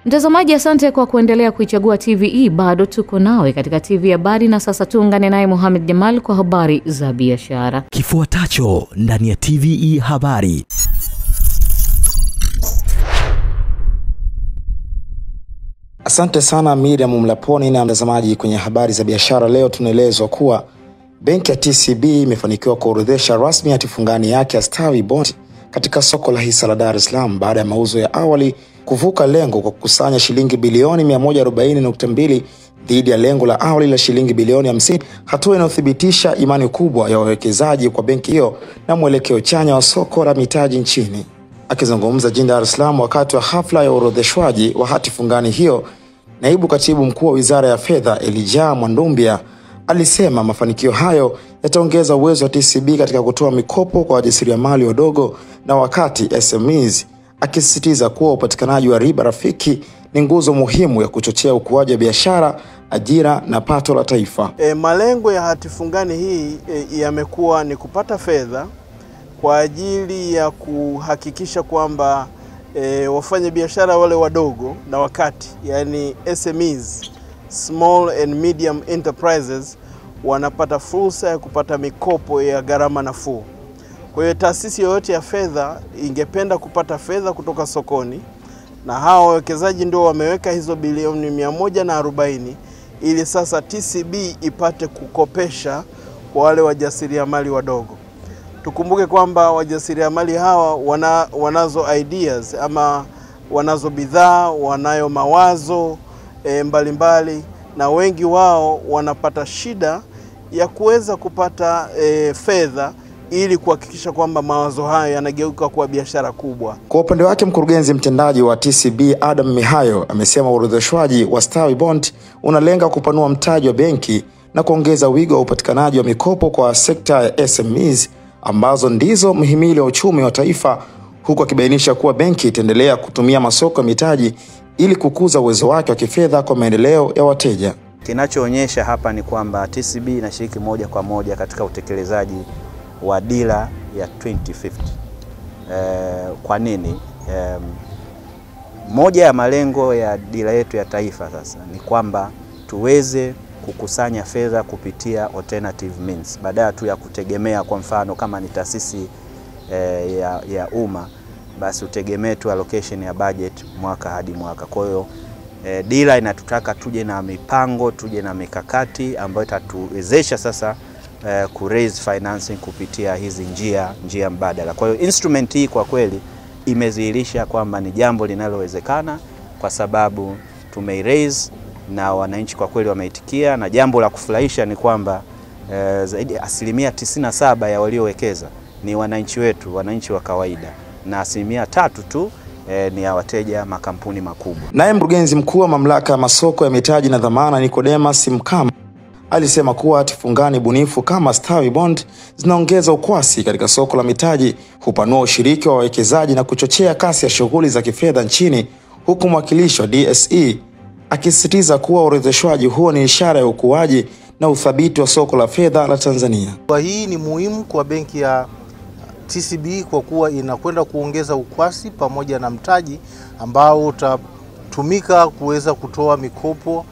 Mtazamaji, asante kwa kuendelea kuichagua TVE. Bado tuko nawe katika TV Habari, na sasa tuungane naye Mohamed Jamal kwa habari za biashara. Kifuatacho ndani ya TVE Habari. Asante sana Miriam Mlaponi. Na mtazamaji, kwenye habari za biashara leo tunaelezwa kuwa benki ya TCB imefanikiwa kuorodhesha rasmi hati fungani yake ya Stawi Bond katika soko la hisa la Dar es Salaam baada ya mauzo ya awali kuvuka lengo kwa kukusanya shilingi bilioni 140.2 dhidi ya lengo la awali la shilingi bilioni 50, hatua inayothibitisha imani kubwa ya wawekezaji kwa benki hiyo na mwelekeo chanya wa soko la mitaji nchini. Akizungumza jijini Dar es Salaam wakati wa hafla ya orodheshwaji wa hati fungani hiyo, naibu katibu mkuu wa Wizara ya Fedha Elijah Mwandumbia alisema mafanikio hayo yataongeza uwezo wa TCB katika kutoa mikopo kwa wajasiriamali wadogo na wakati SMEs, akisisitiza kuwa upatikanaji wa riba rafiki ni nguzo muhimu ya kuchochea ukuaji wa biashara, ajira na pato la taifa. Malengo ya hati fungani hii yamekuwa ni kupata fedha kwa ajili ya kuhakikisha kwamba wafanya biashara wale wadogo na wakati, yani SMEs, small and medium enterprises, wanapata fursa ya kupata mikopo ya gharama nafuu. Kwa hiyo taasisi yoyote ya fedha ingependa kupata fedha kutoka sokoni, na hao wawekezaji ndio wameweka hizo bilioni 140 ili sasa TCB ipate kukopesha kwa wale wajasiriamali wadogo. Tukumbuke kwamba wajasiriamali hawa wanazo ideas ama wanazo bidhaa, wanayo mawazo mbalimbali, na wengi wao wanapata shida ya kuweza kupata fedha ili kuhakikisha kwamba mawazo hayo yanageuka kuwa biashara kubwa. Kwa upande wake, mkurugenzi mtendaji wa TCB Adam Mihayo amesema uorodheshwaji wa Stawi Bond unalenga kupanua mtaji wa benki na kuongeza wigo wa upatikanaji wa mikopo kwa sekta ya SMEs ambazo ndizo mhimili wa uchumi wa taifa, huku akibainisha kuwa benki itaendelea kutumia masoko ya mitaji ili kukuza uwezo wake wa kifedha kwa maendeleo ya wateja. Kinachoonyesha hapa ni kwamba TCB inashiriki moja kwa moja katika utekelezaji wa dira ya 2050. Kwa nini? Moja ya malengo ya dira yetu ya taifa sasa ni kwamba tuweze kukusanya fedha kupitia alternative means, badala tu ya kutegemea, kwa mfano kama ni taasisi ya umma, basi utegemee tu allocation ya budget mwaka hadi mwaka. Kwa hiyo dira inatutaka tuje na mipango, tuje na mikakati ambayo itatuwezesha sasa ku raise financing kupitia hizi njia mbadala. Kwa hiyo instrument hii kwa kweli imedhihirisha kwamba ni jambo linalowezekana, kwa sababu tumei-raise na wananchi kwa kweli wameitikia, na jambo la kufurahisha ni kwamba zaidi 97% ya waliowekeza ni wananchi wetu, wananchi wa kawaida, na 3% tu ni ya wateja makampuni makubwa. Naye mkurugenzi mkuu wa mamlaka ya masoko ya mitaji na dhamana Nicodemus Mkama alisema kuwa hati fungani bunifu kama Stawi Bond zinaongeza ukwasi katika soko la mitaji, hupanua ushiriki wa wawekezaji na kuchochea kasi ya shughuli za kifedha nchini, huku mwakilishi wa DSE akisisitiza kuwa orodheshwaji huo ni ishara ya ukuaji na uthabiti wa soko la fedha la Tanzania. Kwa hii ni muhimu kwa benki ya TCB kwa kuwa inakwenda kuongeza ukwasi pamoja na mtaji ambao utatumika kuweza kutoa mikopo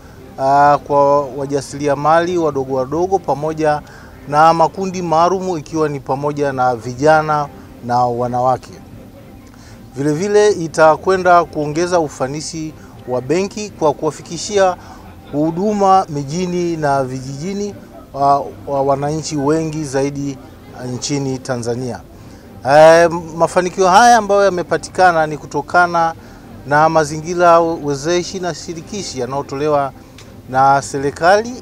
kwa wajasiriamali wadogo pamoja na makundi maalum, ikiwa ni pamoja na vijana na wanawake. Vile vile itakwenda kuongeza ufanisi wa benki kwa kuwafikishia huduma mijini na vijijini wa wananchi wengi zaidi nchini Tanzania. Mafanikio haya ambayo yamepatikana ni kutokana na mazingira wezeshi na shirikishi yanayotolewa na serikali,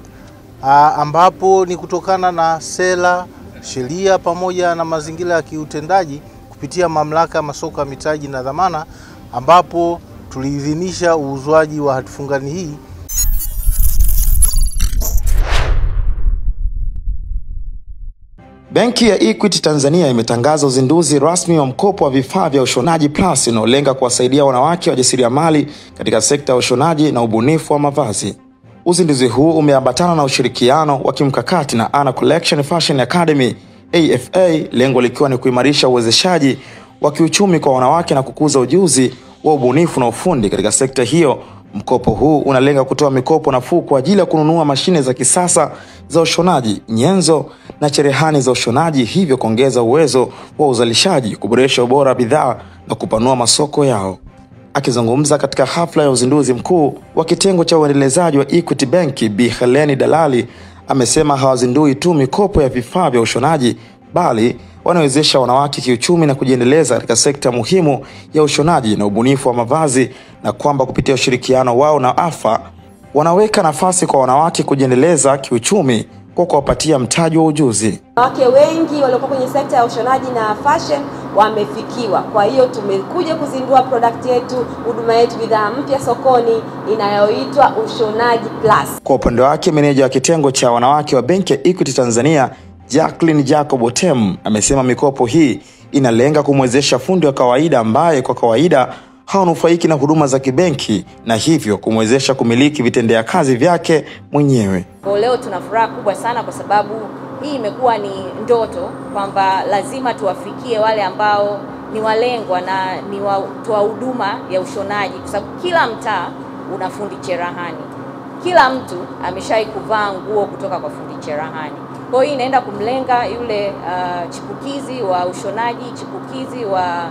ambapo ni kutokana na sera, sheria pamoja na mazingira ya kiutendaji kupitia mamlaka ya masoko ya mitaji na dhamana, ambapo tuliidhinisha uuzwaji wa hati fungani hii. Benki ya Equity Tanzania imetangaza uzinduzi rasmi wa mkopo wa vifaa vya ushonaji plus unaolenga kuwasaidia wanawake wajasiriamali katika sekta ya ushonaji na ubunifu wa mavazi. Uzinduzi huu umeambatana na ushirikiano wa kimkakati na Ana Collection Fashion Academy AFA, lengo likiwa ni kuimarisha uwezeshaji wa kiuchumi kwa wanawake na kukuza ujuzi wa ubunifu na ufundi katika sekta hiyo. Mkopo huu unalenga kutoa mikopo nafuu kwa ajili ya kununua mashine za kisasa za ushonaji, nyenzo na cherehani za ushonaji, hivyo kuongeza uwezo wa uzalishaji, kuboresha ubora wa bidhaa na kupanua masoko yao. Akizungumza katika hafla ya uzinduzi mkuu wa kitengo cha uendelezaji wa Equity Bank, Bi Heleni Dalali amesema hawazindui tu mikopo ya vifaa vya ushonaji, bali wanawezesha wanawake kiuchumi na kujiendeleza katika sekta muhimu ya ushonaji na ubunifu wa mavazi, na kwamba kupitia ushirikiano wao na AFA wanaweka nafasi kwa wanawake kujiendeleza kiuchumi kwa kuwapatia mtaji wa ujuzi. Wanawake wengi waliokuwa kwenye sekta ya ushonaji na fashion wamefikiwa. Kwa hiyo tumekuja kuzindua product yetu, huduma yetu, bidhaa mpya sokoni inayoitwa Ushonaji Plus. Kwa upande wake, meneja wa kitengo cha wanawake wa Benki ya Equity Tanzania, Jacqueline Jacob Otem, amesema mikopo hii inalenga kumwezesha fundi wa kawaida ambaye kwa kawaida hawanufaiki na huduma za kibenki, na hivyo kumwezesha kumiliki vitendea kazi vyake mwenyewe. Leo tuna furaha kubwa sana kwa sababu hii imekuwa ni ndoto kwamba lazima tuwafikie wale ambao ni walengwa na ni watoa huduma ya ushonaji, kwa sababu kila mtaa una fundi cherehani. Kila mtu ameshai kuvaa nguo kutoka kwa fundi cherehani. Kwa hiyo inaenda kumlenga yule chipukizi wa ushonaji, chipukizi wa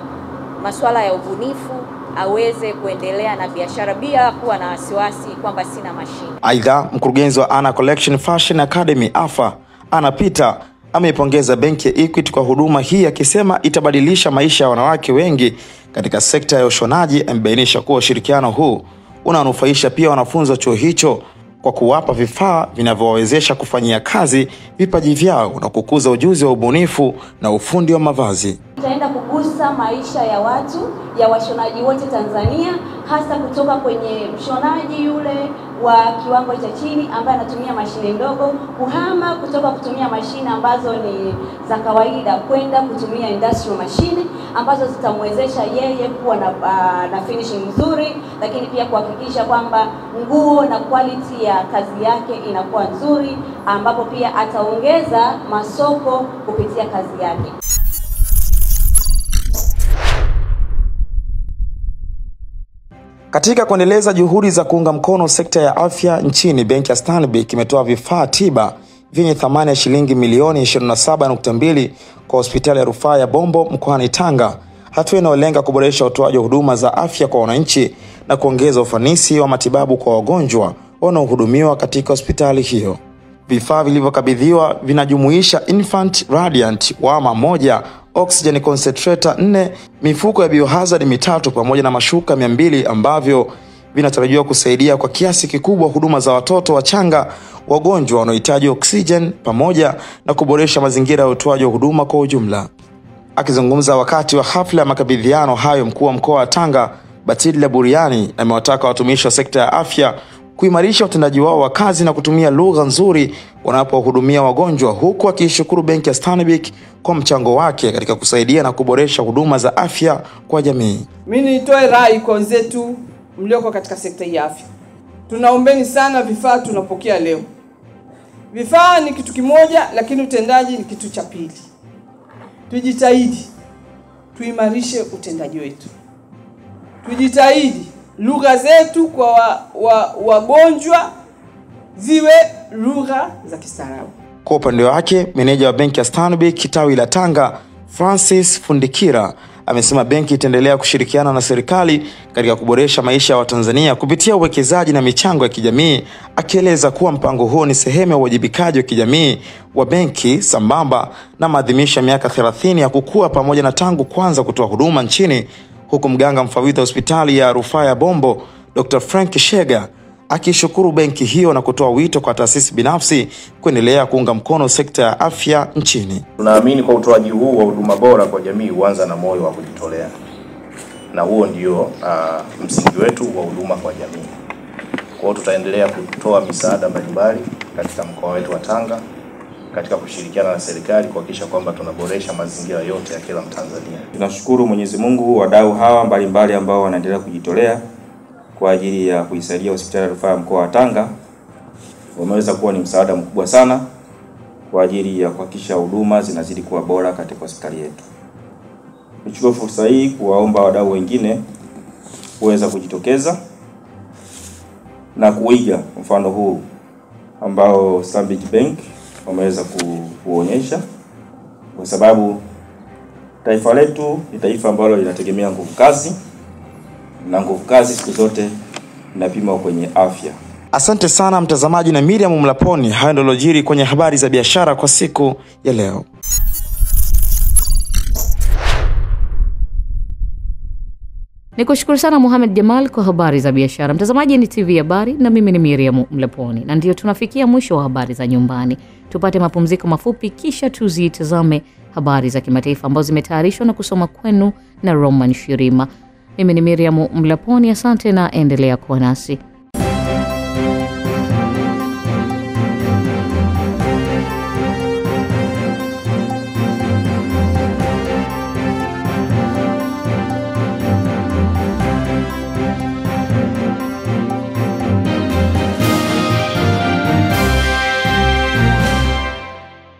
masuala ya ubunifu, aweze kuendelea na biashara bila kuwa na wasiwasi kwamba sina mashine. Aidha, mkurugenzi wa Ana Collection Fashion Academy AFA, Ana Peter, ameipongeza Benki ya Equity kwa huduma hii, akisema itabadilisha maisha ya wanawake wengi katika sekta ya ushonaji. Amebainisha kuwa ushirikiano huu unanufaisha pia wanafunzi wa chuo hicho kwa kuwapa vifaa vinavyowawezesha kufanyia kazi vipaji vyao na kukuza ujuzi wa ubunifu na ufundi wa mavazi. Itaenda kugusa maisha ya watu, ya washonaji wote Tanzania, hasa kutoka kwenye mshonaji yule wa kiwango cha chini ambaye anatumia mashine ndogo, kuhama kutoka kutumia mashine ambazo ni za kawaida kwenda kutumia industrial machine ambazo zitamwezesha yeye kuwa na finishing nzuri, lakini pia kuhakikisha kwamba nguo na quality ya kazi yake inakuwa nzuri, ambapo pia ataongeza masoko kupitia kazi yake. Katika kuendeleza juhudi za kuunga mkono sekta ya afya nchini, Benki ya Stanbic imetoa vifaa tiba vyenye thamani ya shilingi milioni 27.2 kwa hospitali ya rufaa ya Bombo mkoani Tanga, hatua inayolenga kuboresha utoaji wa huduma za afya kwa wananchi na kuongeza ufanisi wa matibabu kwa wagonjwa wanaohudumiwa katika hospitali hiyo. Vifaa vilivyokabidhiwa vinajumuisha Infant Radiant wama 1, oxygen concentrator 4, mifuko ya biohazard 3 pamoja na mashuka 200 ambavyo vinatarajiwa kusaidia kwa kiasi kikubwa huduma za watoto wachanga, wagonjwa wanaohitaji oxygen, pamoja na kuboresha mazingira ya utoaji wa huduma kwa ujumla. Akizungumza wakati wa hafla ya makabidhiano hayo, mkuu wa mkoa wa Tanga Batidla Buriani amewataka watumishi wa sekta ya afya kuimarisha utendaji wao wa kazi na kutumia lugha nzuri wanapohudumia wagonjwa, huku akishukuru Benki ya Stanbic kwa mchango wake katika kusaidia na kuboresha huduma za afya kwa jamii. Mimi nitoe rai kwa wenzetu mlioko katika sekta ya afya. Tunaombeni sana vifaa tunapokea leo. Vifaa ni kitu kimoja, lakini utendaji ni kitu cha pili. Tujitahidi tuimarishe utendaji wetu. Tujitahidi lugha zetu kwa wagonjwa ziwe lugha za kistaarabu. Kwa upande wake, meneja wa Benki ya Stanbic tawi la Tanga, Francis Fundikira, amesema benki itaendelea kushirikiana na serikali katika kuboresha maisha ya Watanzania kupitia uwekezaji na michango ya kijamii, akieleza kuwa mpango huo ni sehemu ya uwajibikaji wa kijamii wa benki sambamba na maadhimisho ya miaka 30 ya kukua pamoja na tangu kwanza kutoa huduma nchini, huku mganga mfawidhi wa hospitali ya rufaa ya Bombo Dr. Frank Shega akishukuru benki hiyo na kutoa wito kwa taasisi binafsi kuendelea kuunga mkono sekta ya afya nchini. Tunaamini kwa utoaji huu wa huduma bora kwa jamii huanza na moyo wa kujitolea, na huo ndio msingi wetu wa huduma kwa jamii. Kwa hiyo tutaendelea kutoa misaada mbalimbali katika mkoa wetu wa Tanga katika kushirikiana na serikali kuhakikisha kwamba tunaboresha mazingira yote ya kila Mtanzania. Tunashukuru Mwenyezi Mungu, wadau hawa mbalimbali ambao wanaendelea kujitolea kwa ajili ya kuisaidia hospitali ya rufaa ya mkoa wa Tanga. Wameweza kuwa ni msaada mkubwa sana kwa ajili ya kuhakikisha huduma zinazidi kuwa bora katika hospitali yetu. Nichukue fursa hii kuwaomba wadau wengine kuweza kujitokeza na kuiga mfano huu ambao Stanbic Bank wameweza kuonyesha, kwa sababu taifa letu ni taifa ambalo linategemea nguvu kazi, na nguvu kazi siku zote inapimwa kwenye afya. Asante sana mtazamaji na Miriam Mlaponi. Hayo ndio yalojiri kwenye habari za biashara kwa siku ya leo. Nikushukuru sana Mohamed Jamal kwa habari za biashara. Mtazamaji, ni TV Habari na mimi ni Miriam Mlaponi, na ndio tunafikia mwisho wa habari za nyumbani. Tupate mapumziko mafupi kisha tuzitazame habari za kimataifa ambazo zimetayarishwa na kusoma kwenu na Roman Shirima. Mimi ni Miriam Mlaponi, asante na endelea kuwa nasi.